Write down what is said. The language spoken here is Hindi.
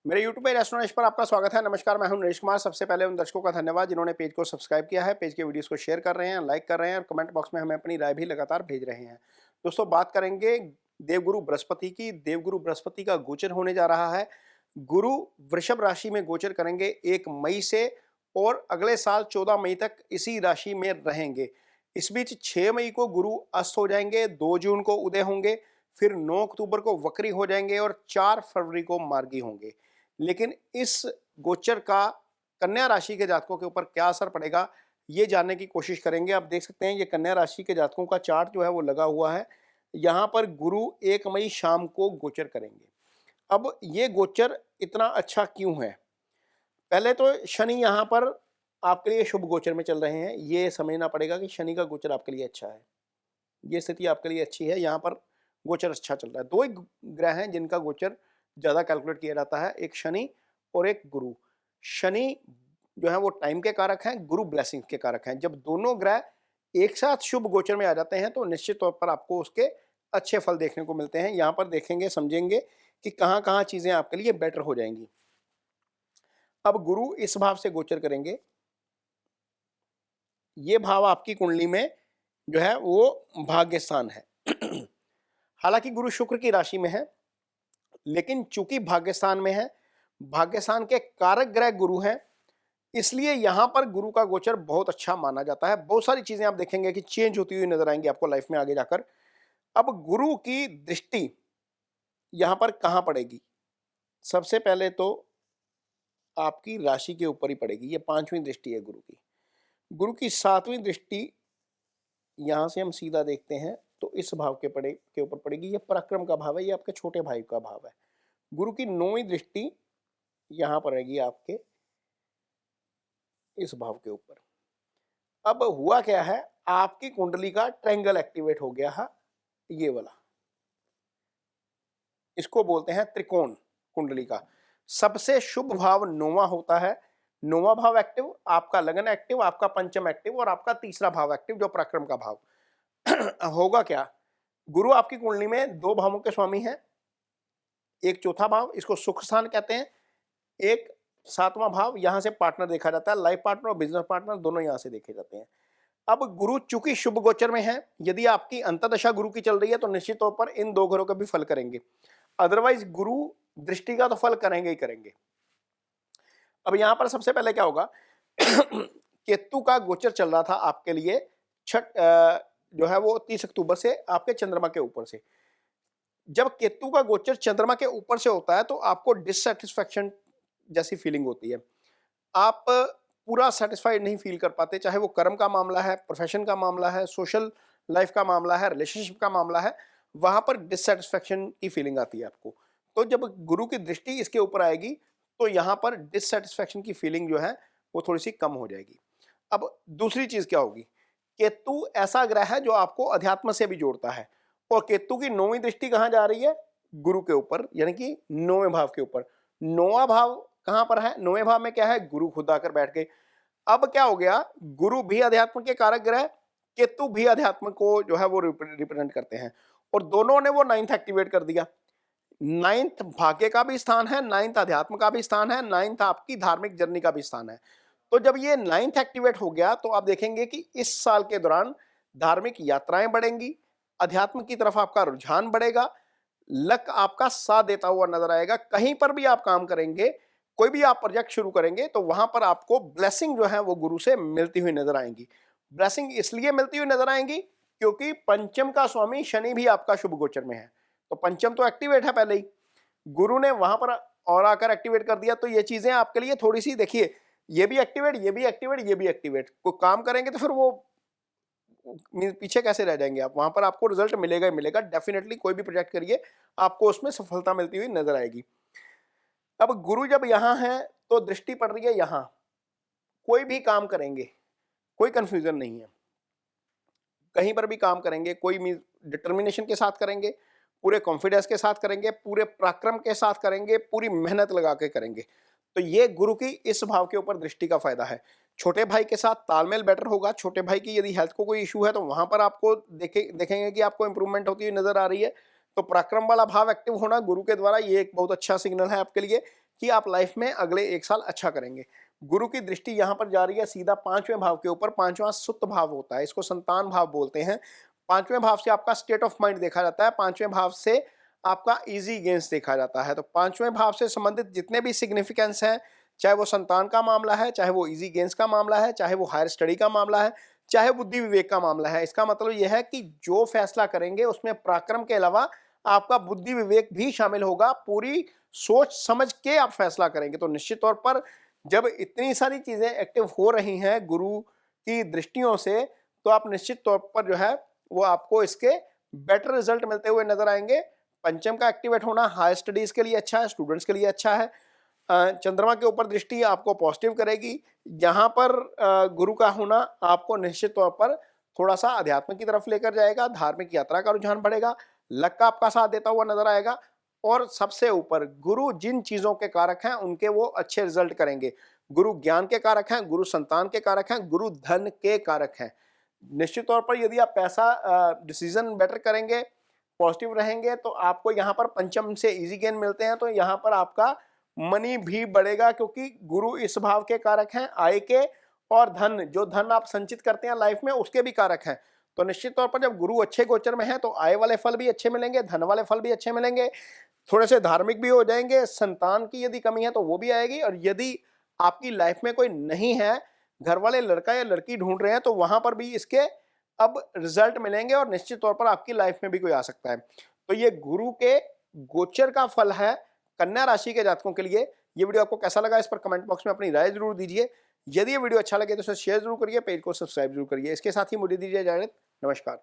मेरे YouTube पे रेस्टोरेंट पर आपका स्वागत है। नमस्कार, मैं हूं नरेश कुमार। सबसे पहले उन दर्शकों का धन्यवाद जिन्होंने पेज को सब्सक्राइब किया है, पेज के वीडियोस को शेयर कर रहे हैं, लाइक कर रहे हैं और कमेंट बॉक्स में हमें अपनी राय भी लगातार भेज रहे हैं। दोस्तों, बात करेंगे देवगुरु बृहस्पति की। देवगुरु बृहस्पति का गोचर होने जा रहा है। गुरु वृषभ राशि में गोचर करेंगे 1 मई से और अगले साल 14 मई तक इसी राशि में रहेंगे। इस बीच 6 मई को गुरु अस्त हो जाएंगे, 2 जून को उदय होंगे, फिर 9 अक्टूबर को वक्री हो जाएंगे और 4 फरवरी को मार्गी होंगे। लेकिन इस गोचर का कन्या राशि के जातकों के ऊपर क्या असर पड़ेगा, ये जानने की कोशिश करेंगे। आप देख सकते हैं ये कन्या राशि के जातकों का चार्ट जो है वो लगा हुआ है। यहाँ पर गुरु 1 मई शाम को गोचर करेंगे। अब ये गोचर इतना अच्छा क्यों है? पहले तो शनि यहाँ पर आपके लिए शुभ गोचर में चल रहे हैं। ये समझना पड़ेगा कि शनि का गोचर आपके लिए अच्छा है, ये स्थिति आपके लिए अच्छी है। यहाँ पर गोचर अच्छा चल रहा है। 2 ही ग्रह हैं जिनका गोचर ज़्यादा कैलकुलेट किया जाता है, एक शनि और एक गुरु। शनि जो है वो टाइम के कारक हैं, गुरु ब्लेसिंग के कारक हैं। जब दोनों ग्रह एक साथ शुभ गोचर में आ जाते हैं तो निश्चित तौर पर आपको उसके अच्छे फल देखने को मिलते हैं। यहाँ पर देखेंगे, समझेंगे कि कहाँ कहाँ चीज़ें आपके लिए बेटर हो जाएंगी। अब गुरु इस भाव से गोचर करेंगे। ये भाव आपकी कुंडली में जो है वो भाग्य स्थान है। हालांकि गुरु शुक्र की राशि में है, लेकिन चूंकि भाग्यस्थान में है, भाग्यस्थान के कारक ग्रह गुरु हैं, इसलिए यहां पर गुरु का गोचर बहुत अच्छा माना जाता है। बहुत सारी चीजें आप देखेंगे कि चेंज होती हुई नजर आएंगी आपको लाइफ में आगे जाकर। अब गुरु की दृष्टि यहां पर कहां पड़ेगी? सबसे पहले तो आपकी राशि के ऊपर ही पड़ेगी। ये 5वीं दृष्टि है गुरु की। गुरु की 7वीं दृष्टि यहां से हम सीधा देखते हैं तो इस भाव के ऊपर पड़ेगी। ये पराक्रम का भाव है, ये आपके छोटे भाई का भाव है। गुरु की 9वीं दृष्टि यहां पर रहेगी आपके इस भाव के ऊपर। अब हुआ क्या है, आपकी कुंडली का ट्रायंगल एक्टिवेट हो गया है, ये वाला, इसको बोलते हैं त्रिकोण। कुंडली का सबसे शुभ भाव 9वां होता है। 9वां भाव एक्टिव, आपका लगन एक्टिव, आपका पंचम एक्टिव और आपका तीसरा भाव एक्टिव जो पराक्रम का भाव। होगा क्या, गुरु आपकी कुंडली में 2 भावों के स्वामी हैं। एक चौथा भाव, इसको सुख स्थान कहते हैं। एक 7वां भाव, यहां से पार्टनर देखा जाता है। लाइफ पार्टनर और बिजनेस पार्टनर दोनों यहां से देखे जाते हैं। अब गुरु चूंकि शुभ गोचर में है, यदि आपकी अंतर्दशा गुरु की चल रही है तो निश्चित तौर पर इन 2 घरों का भी फल करेंगे। अदरवाइज गुरु दृष्टि का तो फल करेंगे ही करेंगे। अब यहां पर सबसे पहले क्या होगा, केतु का गोचर चल रहा था आपके लिए जो है वो 30 अक्टूबर से आपके चंद्रमा के ऊपर से। जब केतु का गोचर चंद्रमा के ऊपर से होता है तो आपको डिससैटिस्फैक्शन जैसी फीलिंग होती है। आप पूरा सेटिस्फाइड नहीं फील कर पाते, चाहे वो कर्म का मामला है, प्रोफेशन का मामला है, सोशल लाइफ का मामला है, रिलेशनशिप का मामला है, वहां पर डिससैटिस्फैक्शन की फीलिंग आती है आपको। तो जब गुरु की दृष्टि इसके ऊपर आएगी तो यहाँ पर डिससैटिस्फैक्शन की फीलिंग जो है वो थोड़ी सी कम हो जाएगी। अब दूसरी चीज क्या होगी, केतु ऐसा ग्रह है जो आपको अध्यात्म से भी जोड़ता है और केतु की 9वीं दृष्टि कहां जा रही है, गुरु के ऊपर, यानी कि 9वें भाव के ऊपर। 9वां भाव कहां पर है, 9वें भाव में क्या है, गुरु खुद आकर बैठ गए। अब क्या हो गया, गुरु भी अध्यात्म के कारक ग्रह, केतु भी अध्यात्म को जो है वो रिप्रेजेंट करते हैं और दोनों ने वो 9th एक्टिवेट कर दिया। 9th भाग्य का भी स्थान है, 9th अध्यात्म का भी स्थान है, 9th आपकी धार्मिक जर्नी का भी स्थान है। तो जब ये 9th एक्टिवेट हो गया तो आप देखेंगे कि इस साल के दौरान धार्मिक यात्राएं बढ़ेंगी, अध्यात्म की तरफ आपका रुझान बढ़ेगा, लक आपका साथ देता हुआ नजर आएगा। कहीं पर भी आप काम करेंगे, कोई भी आप प्रोजेक्ट शुरू करेंगे तो वहां पर आपको ब्लेसिंग जो है वो गुरु से मिलती हुई नजर आएंगी। ब्लेसिंग इसलिए मिलती हुई नजर आएंगी क्योंकि पंचम का स्वामी शनि भी आपका शुभ गोचर में है, तो पंचम तो एक्टिवेट है पहले ही, गुरु ने वहां पर और आकर एक्टिवेट कर दिया। तो ये चीजें आपके लिए थोड़ी सी, देखिए, ये भी एक्टिवेट, ये भी एक्टिवेट, ये भी एक्टिवेट, कोई काम करेंगे तो फिर वो पीछे कैसे रह जाएंगे आप, वहां पर आपको रिजल्ट मिलेगा ही मिलेगा। डेफिनेटली कोई भी प्रोजेक्ट करिए आपको उसमें सफलता मिलती हुई नजर आएगी। अब गुरु जब यहां है तो दृष्टि पड़ रही है यहां, कोई भी काम करेंगे कोई कंफ्यूजन नहीं है, कहीं पर भी काम करेंगे कोई डिटर्मिनेशन के साथ करेंगे, पूरे कॉन्फिडेंस के साथ करेंगे, पूरे पराक्रम के साथ करेंगे, पूरी मेहनत लगा के करेंगे। तो ये गुरु की इस भाव के ऊपर दृष्टि का फायदा है। छोटे भाई के साथ तालमेल बेटर होगा। छोटे भाई की यदि हेल्थ को कोई इशू है तो वहां पर आपको देखेंगे कि आपको इंप्रूवमेंट होती हुई नजर आ रही है। तो पराक्रम वाला भाव एक्टिव होना गुरु के द्वारा ये एक बहुत अच्छा सिग्नल है आपके लिए कि आप लाइफ में अगले 1 साल अच्छा करेंगे। गुरु की दृष्टि यहाँ पर जा रही है सीधा 5वें भाव के ऊपर। 5वां सुप्त भाव होता है, इसको संतान भाव बोलते हैं। 5वें भाव से आपका स्टेट ऑफ माइंड देखा जाता है, 5वें भाव से आपका इजी गेन्स देखा जाता है। तो 5वें भाव से संबंधित जितने भी सिग्निफिकेंस हैं, चाहे वो संतान का मामला है, चाहे वो इजी गेन्स का मामला है, चाहे वो हायर स्टडी का मामला है, चाहे बुद्धि विवेक का मामला है, इसका मतलब यह है कि जो फैसला करेंगे उसमें पराक्रम के अलावा आपका बुद्धि विवेक भी शामिल होगा। पूरी सोच समझ के आप फैसला करेंगे। तो निश्चित तौर पर जब इतनी सारी चीजें एक्टिव हो रही हैं गुरु की दृष्टियों से, तो आप निश्चित तौर पर जो है वो आपको इसके बेटर रिजल्ट मिलते हुए नजर आएंगे। पंचम का एक्टिवेट होना हायर स्टडीज के लिए अच्छा है, स्टूडेंट्स के लिए अच्छा है। चंद्रमा के ऊपर दृष्टि आपको पॉजिटिव करेगी। यहाँ पर गुरु का होना आपको निश्चित तौर पर थोड़ा सा अध्यात्म की तरफ लेकर जाएगा, धार्मिक यात्रा का रुझान बढ़ेगा, लक का आपका साथ देता हुआ नजर आएगा। और सबसे ऊपर गुरु जिन चीजों के कारक हैं उनके वो अच्छे रिजल्ट करेंगे। गुरु ज्ञान के कारक हैं, गुरु संतान के कारक हैं, गुरु धन के कारक हैं। निश्चित तौर पर यदि आप पैसा डिसीजन बेटर करेंगे, पॉजिटिव रहेंगे, तो आपको यहाँ पर पंचम से इजी गेन मिलते हैं। तो यहाँ पर आपका मनी भी बढ़ेगा, क्योंकि गुरु इस भाव के कारक हैं, आय के और धन, जो धन आप संचित करते हैं लाइफ में उसके भी कारक हैं। तो निश्चित तौर पर जब गुरु अच्छे गोचर में है तो आय वाले फल भी अच्छे मिलेंगे, धन वाले फल भी अच्छे मिलेंगे, थोड़े से धार्मिक भी हो जाएंगे। संतान की यदि कमी है तो वो भी आएगी। और यदि आपकी लाइफ में कोई नहीं है, घर वाले लड़का या लड़की ढूंढ रहे हैं, तो वहां पर भी इसके अब रिजल्ट मिलेंगे और निश्चित तौर पर आपकी लाइफ में भी कोई आ सकता है। तो ये गुरु के गोचर का फल है कन्या राशि के जातकों के लिए। ये वीडियो आपको कैसा लगा इस पर कमेंट बॉक्स में अपनी राय जरूर दीजिए। यदि ये वीडियो अच्छा लगे तो इसे शेयर जरूर करिए, पेज को सब्सक्राइब जरूर करिए। इसके साथ ही मुझे दीजिए इजाजत। नमस्कार।